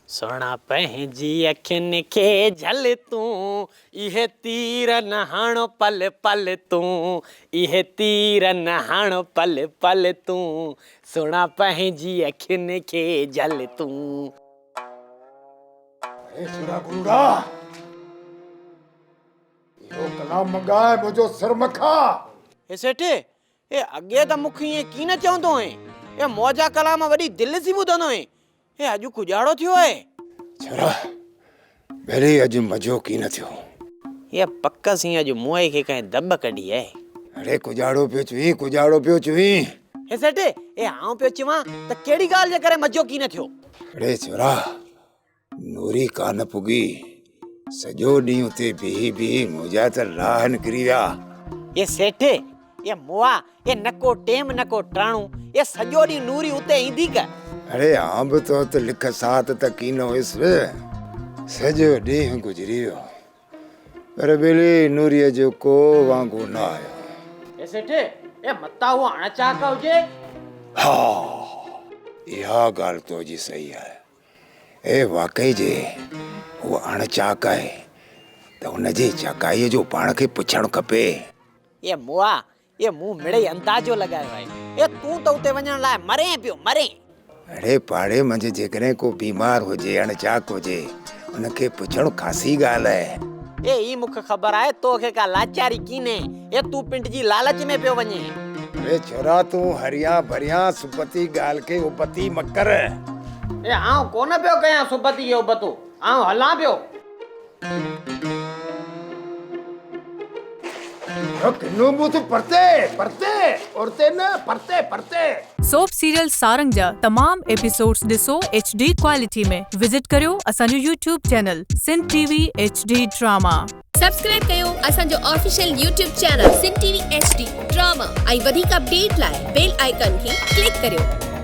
सोना पंहिंजी अखियुनि खे झल तूं, इहे तीर नहाणो पल पल तूं, इहे तीर नहाणो पल पल तूं, सोना पंहिंजी अखियुनि खे झल तूं। सुरा गुरुड़ा, यो कलाम मंगाए मुझो सिर मखा। ए सेठे, ए अॻे त मूंखे ईअं की न चवंदो आहे, ए मौजा कलाम वॾी दिलि सी ॿुधंदो आहे, ए अॼु कुजाड़ो थियो आहे। छोरा, भले अॼु मज़ो की न थियो। ये पक्का सी अॼु मुंहं खे कंहिं दॿ कढी आहे। अरे कुजाड़ो पियो चुई, कुजाड़ो पियो चुई। हे सेठे, ए आऊं पियो चवां त कहिड़ी ॻाल्हि जे करे मज़ो की न थियो? अरे छोरा, नूरी कान पुगी, सॼो ॾींहुं उते बीही बीही मुंहिंजा त लाह निकिरी विया। ये सेठे, ये मुआ, ये नको टेम नको टाणू, ये सॼो ॾींहुं नूरी उते ईंदी का? अरे आं बि तो त लिख साथ त की न हुयसि, सॼो ॾींहुं गुज़री वियो, पर बेली नूरीअ जो को वांगुरु न आयो। ए सेठे, ए मता हुआ अणचाक हुजे? हा, इहा ॻाल्हि तो जी सही आहे। ए वाकई जे उहा अणचाक आहे त हुनजे चाकाईअ जो पाण खे पुछणु खपे। ये मुआ, ये मुंहुं मिड़े अंदाजो लॻायो आहे, ए तूं त उते वञण लाइ मरे पियो मरे। अरे पाड़े मंझि जेकॾहिं को बीमार हुजे, अणचाक हुजे, उनखे पुछणु ख़ासी ॻाल्हि आहे। ए ई मूंखे ख़बर आहे तोखे का लाचारी कीने, ए तूं पिंड जी लालच में पियो वञे। अरे छोरा, तूं हरिया भरिया सुपती ॻाल्हि खे उपती मकर। ए आऊं कोन पियो कयां सुबती जो उबतो, आऊं हलां पियो। किन्नू बूथ परते परते औरते न परते परते। सोप सीरियल सारंग जा तमाम एपिसोड्स ॾिसो HD क्वालिटी में। विजिट करियो असांजो YouTube channel Sindh TV HD drama. Subscribe कयो असांजो official YouTube channel Sindh TV HD drama ऐं वधीक अपडेट लाइ बेल आइकन खे क्लिक करियो।